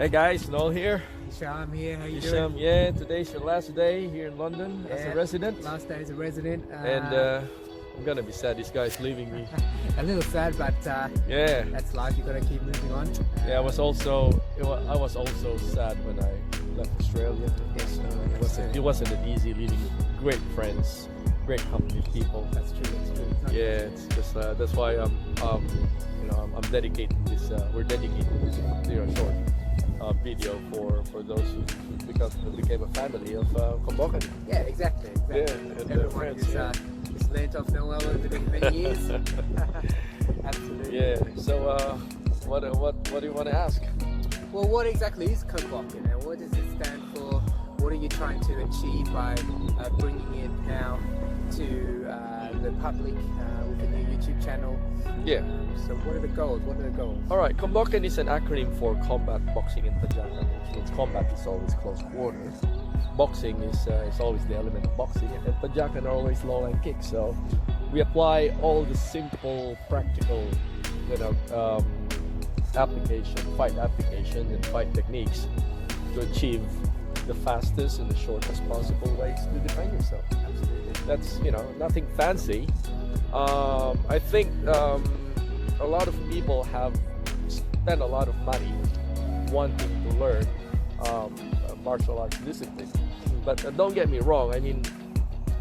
Hey guys, Noel here. Isham here, how you Isham, doing? yeah, today's your last day here in London as a resident. Last day as a resident. And I'm gonna be sad this guy's leaving me. a little sad, but Yeah. that's life. You gotta keep moving on. Yeah, I was also sad when I left Australia. It wasn't an easy leaving great friends, great company of people. That's true. That's true. It's not Yeah, it's just that's why I'm dedicating this. We're dedicating this short video for those who became a family of Kombokan. Yeah, exactly. Yeah, and Everyone friends, who's yeah. learnt off Noel over the many years. Absolutely. Yeah. So what do you want to ask? Well, what exactly is Kombokan? And what does it stand for? What are you trying to achieve by bringing it now to the public with a new YouTube channel? Yeah. So what are the goals? All right. Kombokan is an acronym for Combat Boxing in Tajakan, which means combat is always close quarters. Boxing is always the element of boxing, and Tajakan are always low line kicks. So we apply all the simple, practical, fight application and fight techniques to achieve the fastest and the shortest possible ways to defend yourself. Absolutely. That's nothing fancy. I think a lot of people have spent a lot of money wanting to learn martial arts discipline, but don't get me wrong. I mean,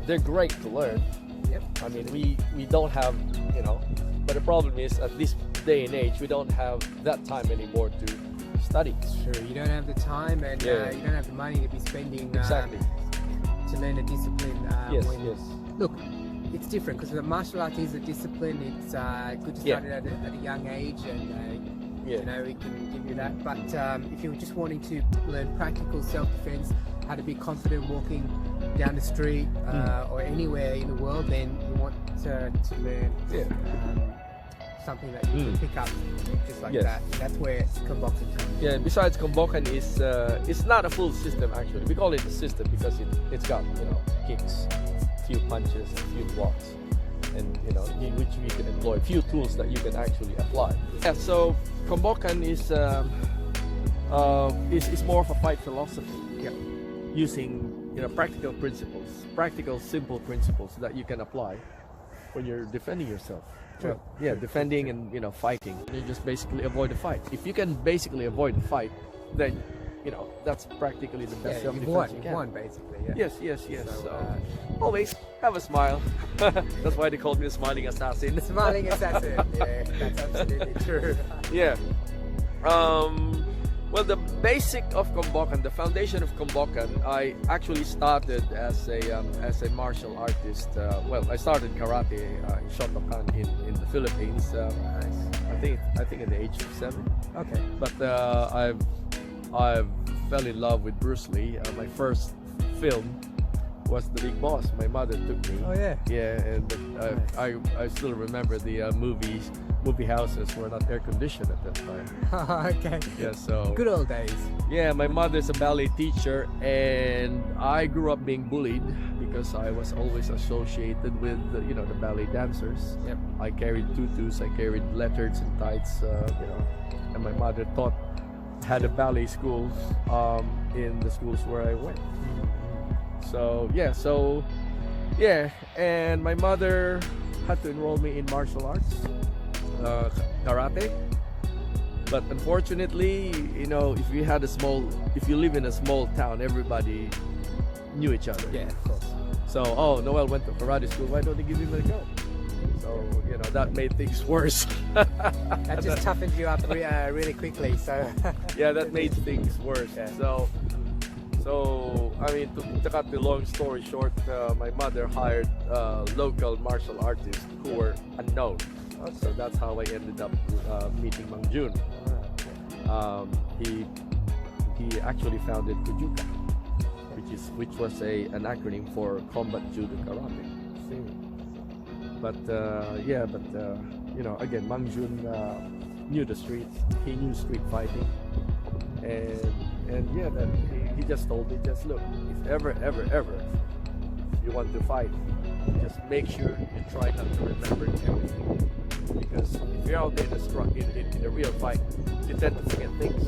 they're great to learn. Yep. I mean, we don't have but the problem is at this day and age we don't have that time anymore to study. Sure, you don't have the time and you don't have the money to be spending Exactly. to learn a discipline. Yes. Look, it's different because the martial art is a discipline. It's good to start it at a young age, and it can give you that. But if you're just wanting to learn practical self-defense, how to be confident walking down the street or anywhere in the world, then you want to learn something that you can pick up just like that. And that's where Kombokan comes. Yeah. Besides, Kombokan is it's not a full system actually. We call it a system because it's got kicks, few punches, a few blocks, and which we can employ, few tools that you can actually apply. Yeah. So Kombokan is more of a fight philosophy. Yep. Using practical principles, simple principles that you can apply when you're defending yourself. True. Defending and fighting. You just basically avoid the fight. If you can basically avoid the fight, then that's practically the best self-defense you can. You've won basically. Yeah. Yes. So always have a smile. That's why they called me the smiling assassin. The smiling assassin. Yeah, that's absolutely true. Yeah. Well, the basic of Kombokan, the foundation of Kombokan, I actually started as a martial artist. I started karate in Shotokan in the Philippines. Nice. I think at the age of 7. Okay. But I fell in love with Bruce Lee. My first film was The Big Boss. My mother took me. Oh yeah. Yeah, and I still remember the movie houses were not air conditioned at that time. Okay. Yeah, so good old days. yeah, my mother's a ballet teacher, and I grew up being bullied because I was always associated with the ballet dancers. Yep. I carried tutus, I carried leotards and tights, and my mother had a ballet school in the schools where I went. So and my mother had to enroll me in martial arts, karate. But unfortunately, if you live in a small town, everybody knew each other. Yeah, of course. So, Noel went to karate school. Why don't they give him a go? So, that made things worse. That just toughened you up really quickly. So Yeah, that made things worse. Yeah. So I mean, to cut the long story short, my mother hired local martial artists who were unknown. So that's how I ended up meeting Mang Jun. He actually founded Kujuka, which was an acronym for Combat Judo Karate. But again, Mang Jun knew the streets. He knew street fighting, and then he just told me, just look, if ever you want to fight, just make sure you try not to remember everything. Because if you're out there in a real fight, you tend to forget things.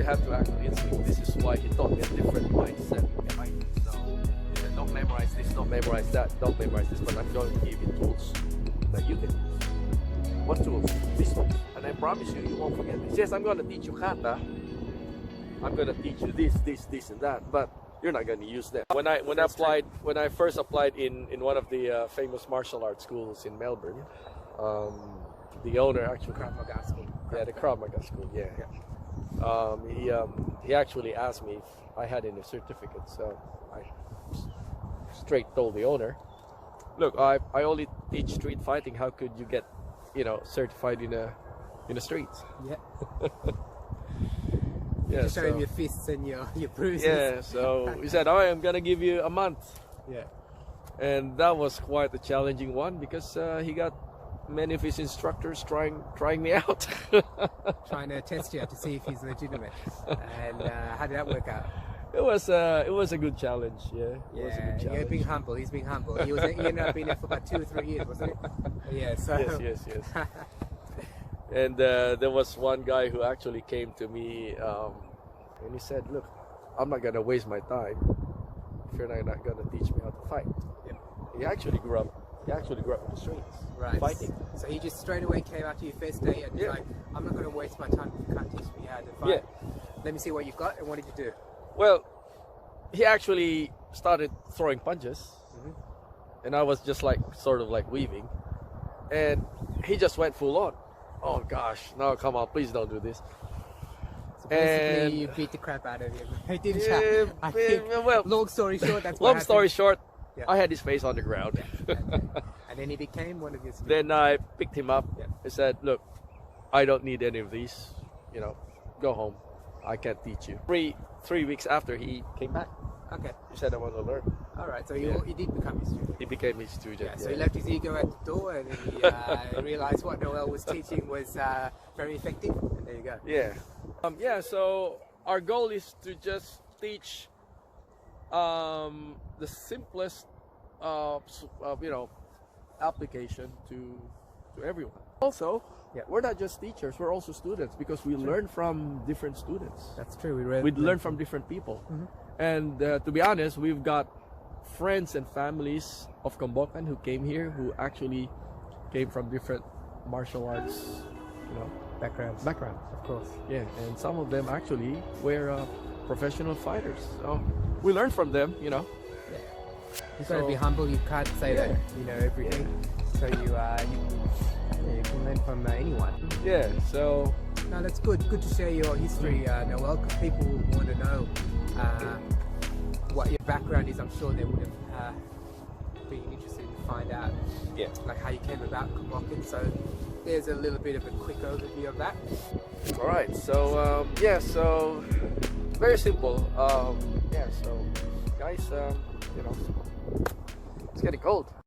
have to act on instinct. This is why he taught me a different mindset in fighting. So he said, don't memorize this, don't memorize that, don't memorize this, but I'm going to give you tools that you can use. What tools? These tools. And I promise you, you won't forget this. Yes, I'm going to teach you kata. I'm going to teach you this, and that, but you're not going to use them. When I first applied in one of the famous martial arts schools in Melbourne, the owner actually Krav Maga school. Yeah, the Krav Maga school. Yeah. He actually asked me if I had any certificates, so I straight told the owner, look, I only teach street fighting. How could you get, certified in the streets? Yeah. Yeah. Just show him your fists and your bruises. Yeah. So he said, "Oh, I'm gonna give you a month." Yeah. And that was quite a challenging one because he got many of his instructors trying me out. Trying to test you to see if he's legitimate. And how did that work out? It was a good challenge. Yeah. It was a good challenge. You're being humble. He's being humble. He ended up being there for about 2 or 3 years, wasn't it? Yeah. So. Yes. And there was one guy who actually came to me and he said, "Look, I'm not gonna waste my time if you're not gonna teach me how to fight." Yeah. He actually grew up in the streets, right, fighting. So he just straight away came out to your first day and was like, "I'm not gonna waste my time if you can't teach me how to fight. Yeah. Let me see what you've got." And what did you do? Well, he actually started throwing punches, and I was just sort of weaving, and he just went full on. Oh gosh, no, come on, please don't do this. So basically, And you beat the crap out of him. He didn't yeah, I think, well, long story short, that's what long happened. story short, Yeah. I had his face on the ground. And then he became one of your students. Then I picked him up. Yeah. I said, "Look, I don't need any of these. Go home. I can't teach you." 3 weeks after, he came back. Okay. He said, "I want to learn." All right. So Yeah. he did become your student. He became his student. Yeah. So he left his ego at the door, and then he realized what Noel was teaching was very effective. And there you go. Yeah. So our goal is to just teach the simplest, application to everyone. Also, Yeah. we're not just teachers; we're also students because we learn from different students. That's true. We learn from different people, and to be honest, we've got friends and families of Kombokan who came here who actually came from different martial arts, backgrounds. Of course. Yeah, and some of them actually were professional fighters. So we learn from them, You've got to be humble. You can't say that you know everything. So you can learn from anyone. Yeah. So No, that's good. Good to share your history, Noel, because people want to know what your background is. I'm sure they would have been interested to find out, like how you came about Kombokan. So there's a little bit of a quick overview of that. All right. So so very simple. So guys, it's getting cold.